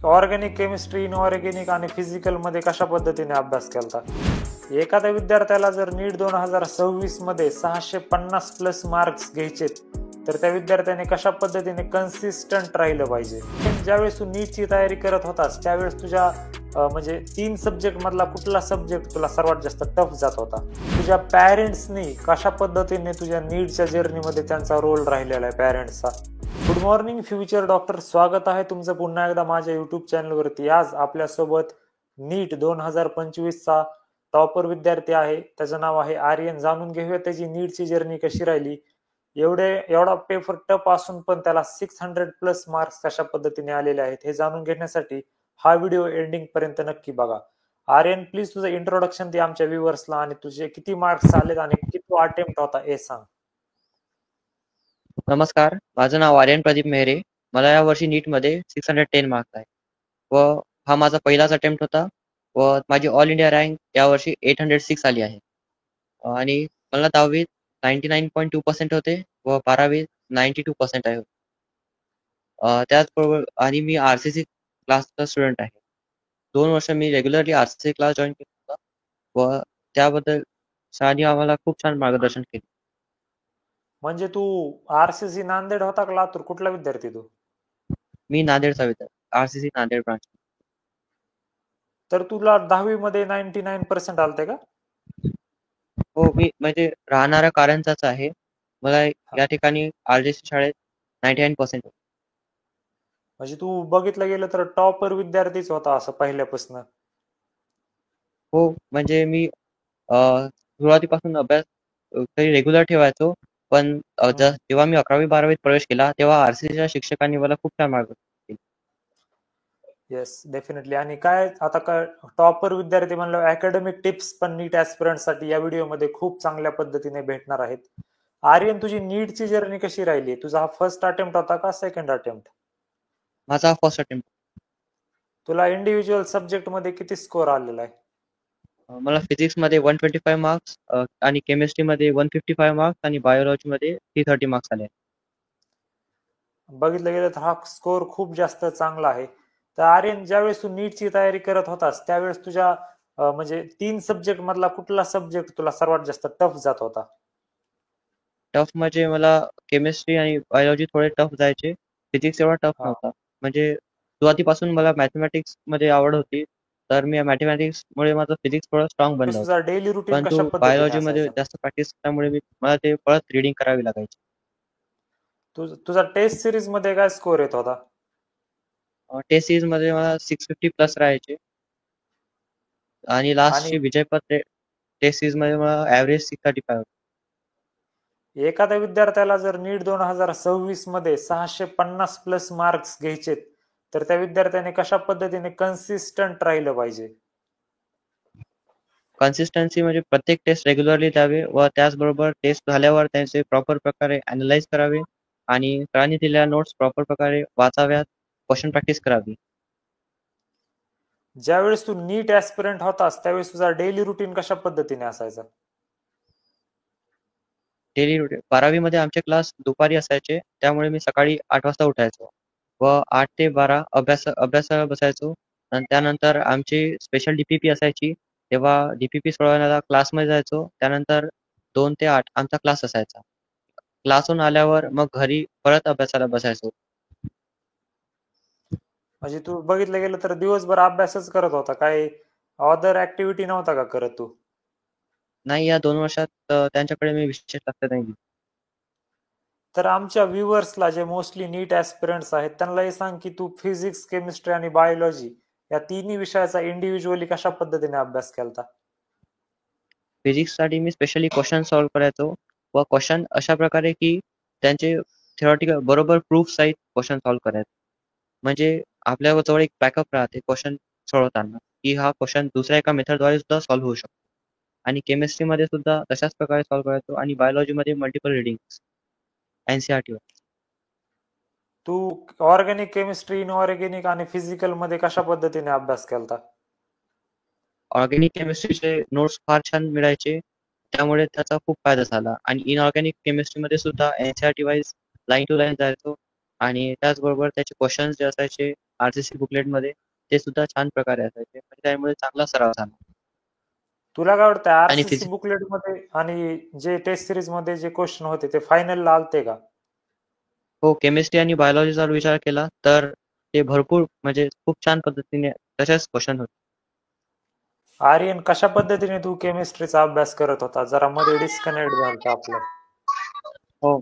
Organic chemistry, inorganic आणि physical मध्ये कशा पद्धतीने अभ्यास केला? एखाद्या विद्यार्थ्याला जर नीट 2026 मध्ये 650+ मार्क्स घ्यायचे तर त्या विद्यार्थ्याने कशा पद्धतीने कन्सिस्टंट राहिलं पाहिजे? ज्यावेळेस तू नीटची तयारी करत होतास त्यावेळेस तुझ्या म्हणजे 3 सब्जेक्ट मधला कुठला सब्जेक्ट तुला सर्वात जास्त टफ जात होता? तुझ्या पॅरेंट्सनी कशा पद्धतीने तुझ्या नीटच्या जर्नीमध्ये त्यांचा रोल राहिलेला आहे पॅरेंट्सचा? गुड मॉर्निंग फ्युचर डॉक्टर, स्वागत आहे तुमचं पुन्हा एकदा माझ्या युट्यूब चॅनलवरती. आज आपल्यासोबत नीट 2025चा टॉपर विद्यार्थी आहे, त्याचं नाव आहे आर्यन. जाणून घेऊया त्याची नीटची जर्नी कशी राहिली. एवढा पेपर टफ असून पण त्याला 600+ मार्क्स कशा पद्धतीने आलेले आहेत हे जाणून घेण्यासाठी हा व्हिडिओ एंडिंग पर्यंत नक्की बघा. आर्यन, प्लीज तुझं इंट्रोडक्शन दे आमच्या व्ह्युअर्सला आणि तुझे किती मार्क्स आलेत आणि किती अटेम्प्ट होता हे सांग. नमस्कार, माझं नाव आर्यन प्रदीप मेहरे. मला यावर्षी नीटमध्ये 610 मार्क्स आहे व हा माझा पहिलाच अटेम्प्ट होता व माझी ऑल इंडिया रँक यावर्षी 806 आली आहे. आणि मला 10वीत 99.2% होते व 12वीत 92% आहे. त्याचबरोबर आणि मी RCC क्लासचा स्टुडंट आहे. 2 वर्ष मी रेग्युलरली RCC क्लास जॉईन केला होता व त्याबद्दल सरांनी आम्हाला खूप छान मार्गदर्शन केले. म्हणजे तू आरसीसी नांदेड होता का लातूर? कुठला विद्यार्थी तू? मी नांदेडचा विद्यार्थी, RCC नांदेड ब्रांच. तर तुला 10वी मध्ये 99% आलते का? हो, मी म्हणजे राहणारा कारंजाच आहे. मला हा. या ठिकाणी RJC शाळेत 99% होते. म्हणजे तू बघितलं गेलं तर टॉपर विद्यार्थीच होता असं पहिल्यापासून. हो, म्हणजे मी सुरुवातीपासून अभ्यास तरी रेग्युलर ठेवायचो. पण जेव्हा मी 11वी-12वीत प्रवेश केला तेव्हा RCCच्या शिक्षकांनी मला खूप छान मार्गदर्शन केले. Yes, definitely. आणि काय आता काय टॉपर विद्यार्थी म्हणलं, अकॅडमिक टिप्स पण नीट ऍस्पिरंट साठी या व्हिडिओमध्ये खूप चांगल्या पद्धतीने भेटणार आहेत. आर्यन, तुझी नीटची जर्नी कशी राहिली? तुझा हा फर्स्ट अटेम्प्ट होता का सेकंड अटेम्प्ट? माझा फर्स्ट अटेम्प्ट. तुला इंडिव्हिज्युअल सब्जेक्ट मध्ये किती स्कोर आलेला आहे? मला फिजिक्समध्ये 125 मार्क्स आणि केमिस्ट्रीमध्ये 155 मार्क्स आणि बायोलॉजीमध्ये 330 मार्क्स आले. बघितलं गेलं तर हा स्कोर खूप जास्त चांगला आहे. तर आर्यन, ज्यावेळेस तू नीटची तयारी करत होतास त्यावेळेस तुझ्या म्हणजे 3 सब्जेक्ट मधला कुठला सब्जेक्ट तुला सर्वात जास्त टफ जात होता? टफ म्हणजे मला केमिस्ट्री आणि बायोलॉजी थोडे टफ जायचे. फिजिक्स एवढा टफ हा. नव्हता. म्हणजे सुरुवातीपासून मला मॅथमॅटिक्स मध्ये आवड होती. तर मी मॅथमॅटिक्स मुळे माझं फिजिक्स थोडं स्ट्रॉंग बनलं होतं. तुझा डेली रुटीन कशा परंतु पद्धतीने बायोलॉजी मध्ये असायचा? जास्त प्रॅक्टिस केल्यामुळे मला ते परत रीडिंग करावी लागायची. तुझा टेस्ट सिरीज मध्ये काय स्कोर येत होता? टेस्ट सिरीज मध्ये मला 650+ राहायचे आणि आणि लास्टची विजयपथ टेस्ट सिरीज मध्ये मला ऍव्हरेज 635 होतं. एखाद्या विद्यार्थ्याला जर नीट 2026 मध्ये 650+ मार्क्स घ्यायचे तर त्या विद्यार्थ्याने कशा पद्धतीने कन्सिस्टंट राहिलं पाहिजे? कन्सिस्टन्सी म्हणजे प्रत्येक टेस्ट रेग्युलरली द्यावे व त्याचबरोबर टेस्ट झाल्यावर त्यांचे प्रॉपर प्रकारे अनालाइज करावे आणि सरांनी दिलेल्या नोट्स प्रॉपर प्रकारे वाचाव्यात, क्वेश्चन प्रॅक्टिस करावी. ज्यावेळेस तू नीट ऍस्पिरंट होतास त्यावेळेस तुझा डेली रुटीन कशा पद्धतीने असायचा? डेली रुटीन 12वी मध्ये आमचे क्लास दुपारी असायचे, त्यामुळे मी सकाळी 8 वाजता उठायचो व 8 ते 12 अभ्यासाला बसायचो. आणि त्यानंतर आमची स्पेशल डीपीपी असायची, तेव्हा डीपीपी सोडवण्याला क्लासमध्ये जायचो. त्यानंतर 2 ते 8 आमचा क्लास असायचा. क्लासहून आल्यावर मग घरी परत अभ्यासाला बसायचो. म्हणजे तू बघितलं गेलं तर दिवसभर अभ्यासच करत होता, काही अदर ऍक्टिव्हिटी नव्हता का करत तू? नाही, या 2 वर्षात त्यांच्याकडे मी विशेष लक्ष नाही दिलं. तर आमच्या व्ह्युअर्सला जे मोस्टली नीट ऍस्पिरंट्स आहेत त्यांना हे सांग की तू फिजिक्स, केमिस्ट्री आणि बायोलॉजी या तिन्ही विषयाचा इंडिव्हिज्युअली कशा पद्धतीने अभ्यास केलता? फिजिक्ससाठी मी स्पेशली क्वेश्चन सॉल्व्ह करायचो व क्वेश्चन अशा प्रकारे की त्यांचे थिओरिटिकल बरोबर प्रूफ सहित क्वेश्चन सॉल्व्ह करायचो. म्हणजे आपल्याजवळ एक बॅकअप राहते क्वेश्चन सोडवताना, की हा क्वेश्चन दुसऱ्या एका मेथडद्वारे सुद्धा सॉल्व्ह होऊ शकतो. आणि केमिस्ट्रीमध्ये सुद्धा तशाच प्रकारे सॉल्व्ह करायचो आणि बायोलॉजीमध्ये मल्टिपल रिडिंग्स NCERT. तू ऑर्गॅनिक केमिस्ट्री, इनऑर्गॅनिक आणि फिजिकल मध्ये कशा पद्धतीने अभ्यास केलता? ऑर्गॅनिक केमिस्ट्रीचे नोट्स फार छान मिळायचे, त्यामुळे त्याचा खूप फायदा झाला. आणि इनऑर्गॅनिक केमिस्ट्रीमध्ये सुद्धा NCERT wise line to line जायचो आणि त्याचबरोबर त्याचे क्वेश्चन्स जे असायचे आरसीसी बुकलेट मध्ये ते सुद्धा छान प्रकारे असायचे, म्हणजे त्यामुळे चांगला सराव झाला. तुला काय वाटतं आणि आरसीसी बुकलेट मध्ये आणि जे टेस्ट सिरीज मध्ये जे क्वेश्चन होते ते फायनलला आलते का? हो, केमिस्ट्री आणि बायोलॉजीचा विचार केला तर ते भरपूर म्हणजे खूप छान पद्धतीने तसेच क्वेश्चन होते. आर्यन, कशा पद्धतीने तू केमिस्ट्रीचा अभ्यास करत होता? जरा मध्ये डिस्कनेक्ट झालं आपलं. हो,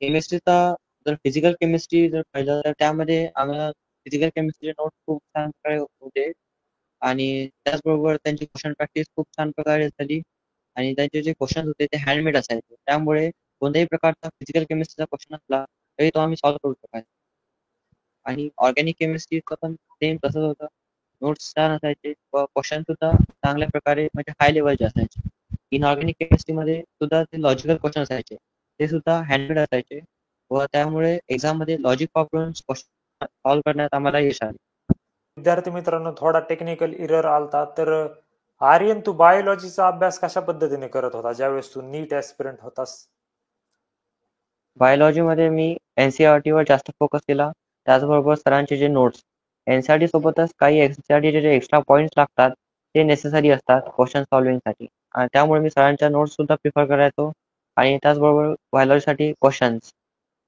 केमिस्ट्रीचा जर फिजिकल केमिस्ट्री जर पाहिलं तर त्यामध्ये आम्हाला फिजिकल केमिस्ट्रीचे नोट्स खूप छान प्रकारे होते आणि त्याचबरोबर त्यांची क्वेश्चन प्रॅक्टिस खूप छान प्रकारे झाली आणि त्यांचे जे क्वेश्चन होते ते हँडमेड असायचे. त्यामुळे कोणत्याही प्रकारचा फिजिकल केमिस्ट्रीचा क्वेश्चन असला तरी तो आम्ही सॉल्व्ह करू शकायचो. आणि ऑर्गॅनिक केमिस्ट्रीचं पण सेम तसंच होतं. नोट्स छान असायचे व क्वेश्चन सुद्धा चांगल्या प्रकारे म्हणजे हाय लेवलचे असायचे. इनऑर्गॅनिक केमिस्ट्रीमध्ये सुद्धा ते लॉजिकल क्वेश्चन असायचे. ते सुद्धा हँडमेड असायचे व त्यामुळे एक्झाममध्ये लॉजिक वापरून क्वेश्चन सॉल्व्ह करण्यात आम्हाला यश आले. विद्यार्थी मित्रांनो, थोडा टेक्निकल एरर आलता. तर आर्यन, तू बायोलॉजीचा अभ्यास कशा पद्धतीने करत होता ज्यावेळेस तू नीट ऍस्पिरंट होतास? बायोलॉजीमध्ये मी एनसीईआरटीवर जास्त फोकस केला. त्याचबरोबर सरांचे जे नोट्स एनसीईआरटी सोबतच काही एनसीईआरटीचे जे एक्स्ट्रा पॉईंट्स लागतात ते नेसेसरी असतात क्वेश्चन सॉल्विंगसाठी. त्यामुळे मी सरांच्या नोट्स सुद्धा प्रिफर करायचो आणि त्याचबरोबर बायोलॉजीसाठी क्वेश्चन्स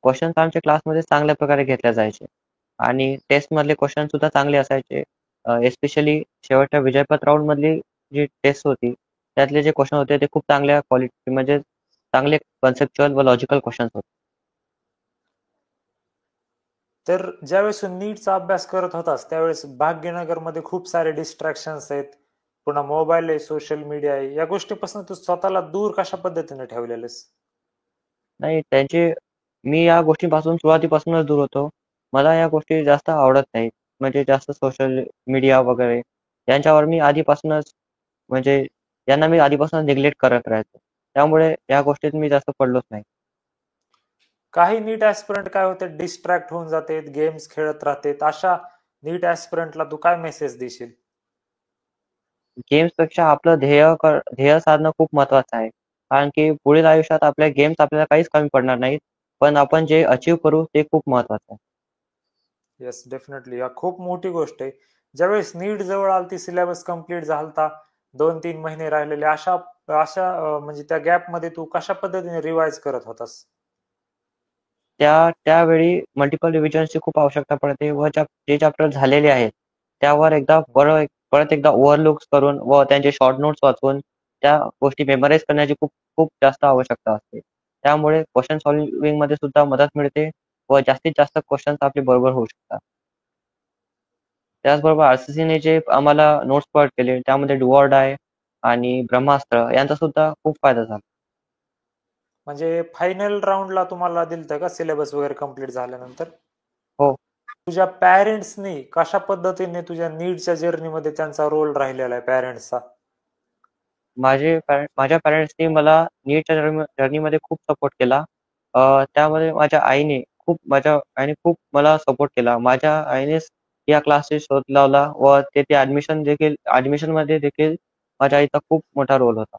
क्वेश्चन्स आमच्या क्लासमध्ये चांगल्या प्रकारे घेतल्या जायचे आणि टेस्टमधले क्वेश्चन सुद्धा चांगले असायचे. एस्पेशली शेवटच्या विजयपथ राऊंड मधली जी टेस्ट होती त्यातले जे क्वेश्चन होते ते खूप चांगल्या क्वालिटी म्हणजे चांगले कन्सेप्च्युअल व लॉजिकल क्वेश्चन्स होते. तर ज्यावेळेस तू नीटचा अभ्यास करत होतास त्यावेळेस भाग्यनगरमध्ये खूप सारे डिस्ट्रॅक्शन्स आहेत, पुन्हा मोबाईल आहे, सोशल मीडिया आहे, या गोष्टीपासून तू स्वतःला दूर कशा पद्धतीने ठेवलेलंस? नाही त्यांचे मी या गोष्टींपासून सुरुवातीपासूनच दूर होतो. मला या गोष्टी जास्त आवडत नाहीत. म्हणजे जास्त सोशल मीडिया वगैरे यांच्यावर मी आधीपासूनच म्हणजे यांना मी आधीपासूनच निग्लेक्ट करत राहायचो. त्यामुळे या गोष्टीत मी जास्त पडलोच नाही. काही नीट ऍस्पिरंट काय होते, डिस्ट्रॅक्ट होऊन जाते, गेम्स खेळत राहतात. अशा नीट ऍस्पिरंटला तू काय मेसेज देशील? गेम्सपेक्षा आपलं ध्येय साधणं खूप महत्त्वाचं आहे. कारण की पुढील आयुष्यात आपल्या गेम्स आपल्याला काहीच कमी पडणार नाहीत. पण आपण जे अचीव्ह करू ते खूप महत्त्वाचं आहे. Yes, definitely. या खूप मोठी गोष्ट आहे. ज्यावेळेस नीट जवळ आलती, सिलेबस कम्प्लीट झालता, 2-3 महिने राहिलेले, अशा अशा म्हणजे त्या गॅप मध्ये तू कशा पद्धतीने रिवाइज करत होतास? त्यावेळी मल्टिपल रिव्हिजनची खूप आवश्यकता पडते व जे चॅप्टर झालेले आहेत त्यावर एकदा परत एकदा ओव्हरलुक्स करून व त्यांचे शॉर्ट नोट्स वाचून त्या गोष्टी मेमराईज करण्याची खूप खूप जास्त आवश्यकता असते. त्यामुळे क्वेश्चन सॉल्व्हिंग मध्ये सुद्धा मदत मिळते व जास्तीत जास्त क्वेश्चन्स आपले बरोबर होऊ शकतात. त्याचबरोबर आरसीसीने जे आम्हाला नोट्स प्रोव्हाइड केले त्यामध्ये डू ऑर डाय आणि ब्रह्मास्त्र यांचा सुद्धा खूप फायदा झाला. म्हणजे फायनल राऊंडला तुम्हाला दिलतं का सिलेबस वगैरे कम्प्लीट झाल्यानंतर? हो. तुझ्या पॅरेंट्सनी कशा पद्धतीने तुझ्या नीटच्या जर्नीमध्ये त्यांचा रोल राहिलेला आहे पॅरेंट्सचा? माझ्या पॅरेंट्सनी मला नीटच्या जर्नीमध्ये खूप सपोर्ट केला. त्यामध्ये माझ्या आईने खूप मला सपोर्ट केला. माझ्या आईनेच या क्लासचा शोध लावला व तेथे ॲडमिशनमध्ये देखील माझ्या आईचा खूप मोठा रोल होता.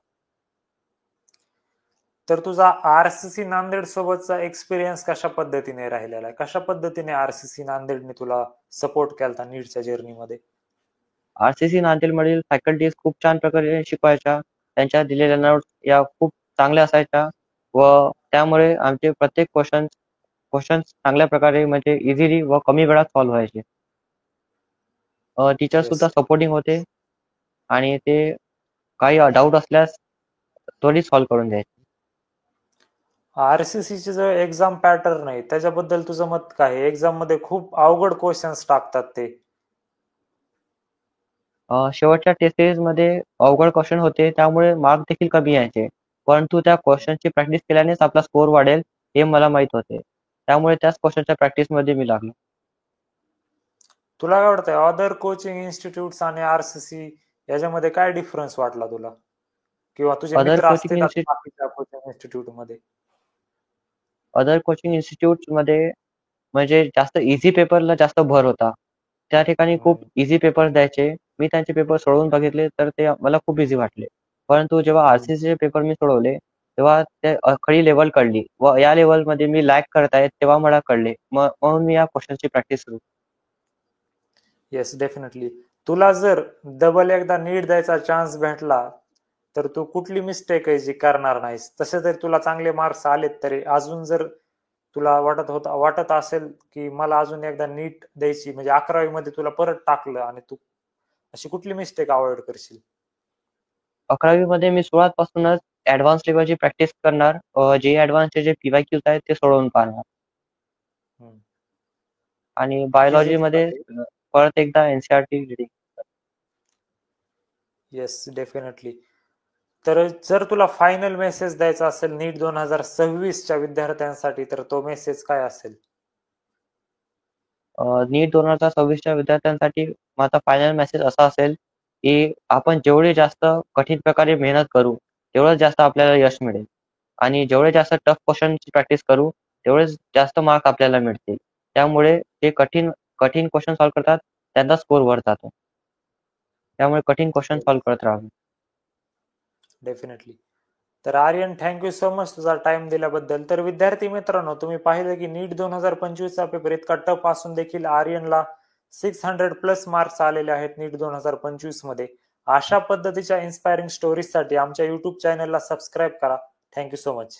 तर तुझा आरसीसी नांदेड सोबतचा एक्सपिरियन्स कशा पद्धतीने राहिलेला आहे? कशा पद्धतीने आरसीसी नांदेडने तुला सपोर्ट केलता नीटच्या जर्नीमध्ये? आरसीसी नांदेडमधील फॅकल्टीज खूप छान प्रकारे शिकवायच्या. त्यांच्या दिलेल्या नोट्स या खूप चांगल्या असायच्या व त्यामुळे आमचे प्रत्येक क्वेश्चन्स चांगल्या प्रकारे म्हणजे इझिली व कमी वेळात सॉल्व्ह व्हायचे. Teacher yes. सुद्धा सपोर्टिंग होते आणि ते काही डाऊट असल्यास त्वरित सॉल्व्ह करून द्यायचे. आरसीसीचे जो एक्झाम पॅटर्न आहे त्याच्याबद्दल तुझं मत काय आहे? एक्झाम मध्ये खूप अवघड क्वेश्चन्स टाकतात ते. शेवटच्या टेस्ट सिरीजमध्ये अवघड क्वेश्चन होते त्यामुळे मार्क देखील कमी यायचे. परंतु त्या क्वेश्चनची प्रॅक्टिस केल्यानेच आपला स्कोर वाढेल हे मला माहीत होते. त्यामुळे त्याच क्वेश्चनच्या प्रॅक्टिसमध्ये मी लागलो. तुला काय वाटतंय अदर कोचिंग इन्स्टिट्यूट्स आणि आरसीसी याच्यामध्ये काय डिफरन्स वाटला तुला? किंवा तुझे अदर मित्र कोचिंग असतील आता इन्स्टिट्यूट बाकीच्या कोचिंग इन्स्टिट्यूट मध्ये? अदर कोचिंग इन्स्टिट्यूट्समध्ये म्हणजे जास्त ईझी पेपरला जास्त भर होता. त्या ठिकाणी खूप हम्म. ईझी पेपर्स द्यायचे. मी त्यांचे पेपर सोडवून बघितले तर ते मला खूप ईझी वाटले. परंतु जेव्हा आरसीसीचे पेपर मी सोडवले तेव्हा ते खरी लेव्हल कळली व या लेव्हलमध्ये मी लॅग करत आहे तेव्हा मला कळले. म्हणून मी या क्वेश्चनची प्रॅक्टिस सुरू येस, डेफिनेटली. तुला जर डबल एकदा नीट द्यायचा चान्स भेटला तर तू कुठली मिस्टेक आहे जी करणार नाहीस? तसे जर तुला चांगले मार्क्स आलेत तरी अजून जर तुला वाटत असेल की मला अजून एकदा नीट द्यायची, म्हणजे 11वी मध्ये तुला परत टाकलं आणि तू अशी कुठली मिस्टेक अवॉइड करशील? 11वी मध्ये मी सुरुवात पासूनच ऍडव्हान्स लेवलची प्रॅक्टिस करणार. जे ऍडव्हान्सचे जे पीवायक्यूज आहेत ते सोडवून पाहणार हम्म. आणि ही बायोलॉजी जर मध्ये परत एकदा एनसीईआरटी रिडिंग. Yes, definitely. तर जर तुला फायनल मेसेज द्यायचा असेल नीट 2026च्या विद्यार्थ्यांसाठी तर तो मेसेज काय असेल? नीट 2026च्या विद्यार्थ्यांसाठी माझा फायनल मेसेज असा असेल की आपण जेवढे जास्त कठीण प्रकारे मेहनत करू तेवढं जास्त आपल्याला यश मिळेल आणि जेवढे जास्त टफ क्वेश्चनची प्रॅक्टिस करू तेवढे जास्त मार्क आपल्याला मिळतील. त्यामुळे जे कठीण कठीण क्वेश्चन सॉल्व्ह करतात त्यांचा स्कोर वर जातो. त्यामुळे कठीण क्वेश्चन सॉल्व्ह करत राहावे. डेफिनेटली. तर आर्यन, थँक्यू सो मच तुझा टाइम दिल्याबद्दल. तर विद्यार्थी मित्रांनो, तुम्ही पाहिलं की नीट 2025चा पेपर इतका टफ असून देखील आर्यनला 600 प्लस मार्क्स आलेले आहेत नीट 2025 मध्ये. अशा पद्धतीच्या इन्स्पायरिंग स्टोरीजसाठी आमच्या युट्यूब चॅनलला सबस्क्राईब करा. Thank you so much.